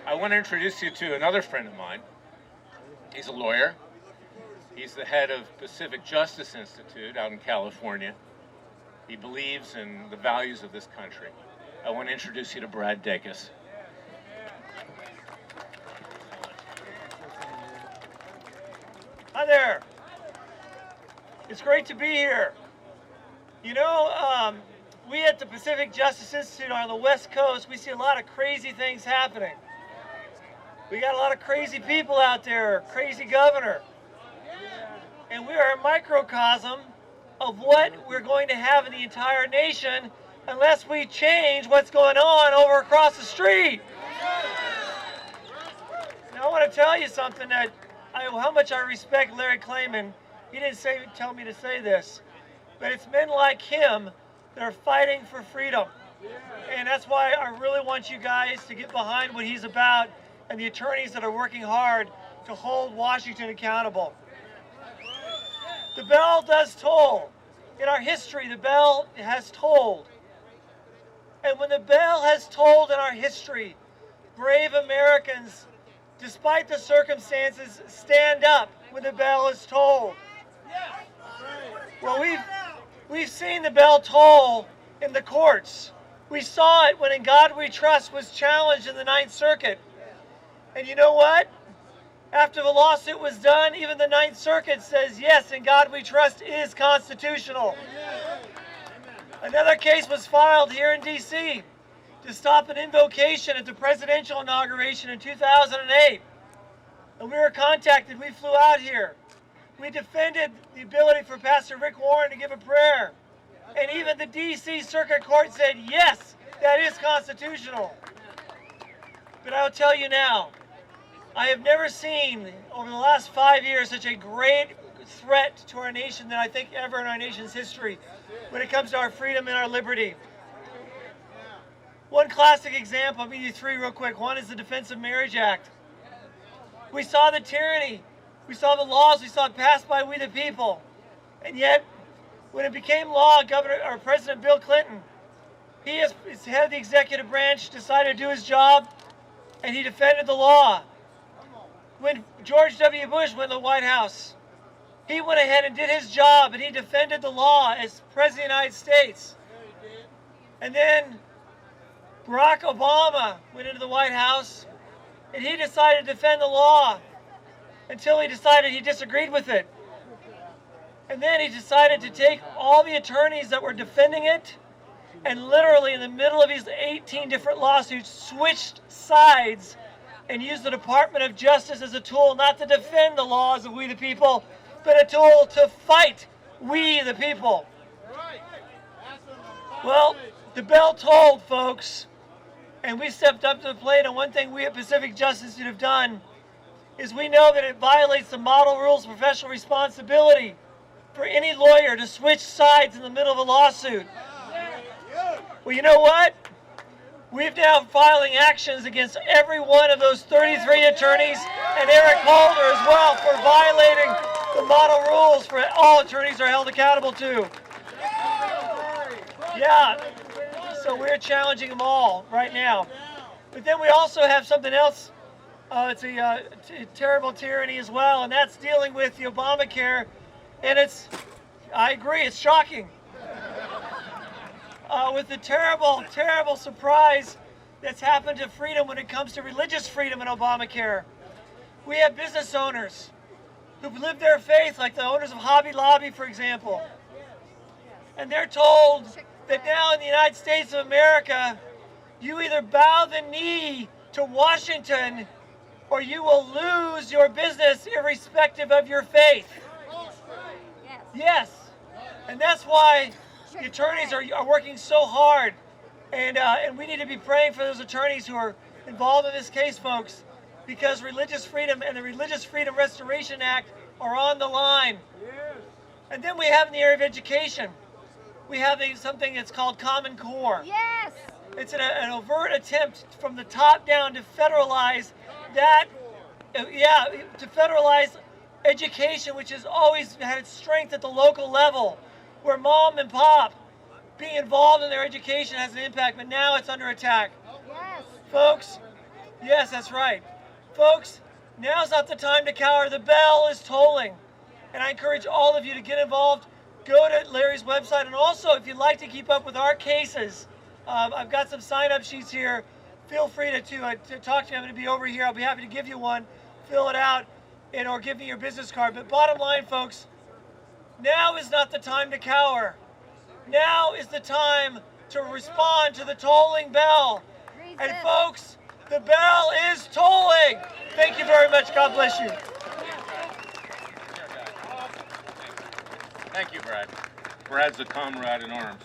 I want to introduce you to another friend of mine. He's a lawyer. He's the head of Pacific Justice Institute out in California. He believes in the values of this country. I want to introduce you to Brad Dacus. Hi there. It's great to be here. You know, we at the Pacific Justice Institute on the West Coast, we see a lot of crazy things happening. We got a lot of crazy people out there, crazy governor. And we are a microcosm of what we're going to have in the entire nation unless we change what's going on over across the street. Now I want to tell you something that how much I respect Larry Klayman. He didn't tell me to say this, but it's men like him that are fighting for freedom. And that's why I really want you guys to get behind what he's about and the attorneys that are working hard to hold Washington accountable. The bell does toll. In our history, the bell has tolled. And when the bell has tolled in our history, brave Americans, despite the circumstances, stand up when the bell is tolled. Well, we've seen the bell toll in the courts. We saw it when In God We Trust was challenged in the Ninth Circuit. And you know what? After the lawsuit was done, even the Ninth Circuit says, yes, In God We Trust is constitutional. Another case was filed here in D.C. to stop an invocation at the presidential inauguration in 2008. And we were contacted. We flew out here. We defended the ability for Pastor Rick Warren to give a prayer. And even the D.C. Circuit Court said, yes, that is constitutional. But I'll tell you now, I have never seen over the last 5 years such a great threat to our nation than I think ever in our nation's history when it comes to our freedom and our liberty. One classic example, I'll give you three real quick. One is the Defense of Marriage Act. We saw the tyranny. We saw the laws. We saw it passed by we the people. And yet, when it became law, President Bill Clinton, he as head of the executive branch decided to do his job, and he defended the law. When George W. Bush went to the White House, he went ahead and did his job, and he defended the law as President of the United States. And then Barack Obama went into the White House, and he decided to defend the law until he decided he disagreed with it. And then he decided to take all the attorneys that were defending it and literally in the middle of his 18 different lawsuits switched sides and used the Department of Justice as a tool not to defend the laws of we the people, but a tool to fight we the people. Well, the bell tolled, folks, and we stepped up to the plate, and one thing we at Pacific Justice Institute have done is we know that it violates the model rules of professional responsibility for any lawyer to switch sides in the middle of a lawsuit. Well, you know what? We've now filing actions against every one of those 33 attorneys and Eric Holder as well for violating the model rules for all attorneys are held accountable to. Yeah, so we're challenging them all right now. But then we also have something else. It's a terrible tyranny as well, and that's dealing with the Obamacare. And I agree, it's shocking. With the terrible, terrible surprise that's happened to freedom when it comes to religious freedom in Obamacare. We have business owners who've lived their faith, like the owners of Hobby Lobby, for example. And they're told that now in the United States of America, you either bow the knee to Washington or you will lose your business irrespective of your faith. Yes. And that's why the attorneys are working so hard, and we need to be praying for those attorneys who are involved in this case, folks, because religious freedom and the Religious Freedom Restoration Act are on the line. And then we have in the area of education, we have something that's called Common Core. Yes. It's an overt attempt from the top down to federalize that, to federalize education, which has always had its strength at the local level, where mom and pop being involved in their education has an impact, but now it's under attack. Yes. Folks, Yes, that's right. Folks, now's not the time to cower. The bell is tolling. And I encourage all of you to get involved. Go to Larry's website. And also, if you'd like to keep up with our cases, I've got some sign-up sheets here. Feel free to talk to me. I'm going to be over here. I'll be happy to give you one. Fill it out or give me your business card. But bottom line, folks, now is not the time to cower. Now is the time to respond to the tolling bell. And folks, the bell is tolling. Thank you very much. God bless you. Thank you, Brad. Brad's a comrade in arms.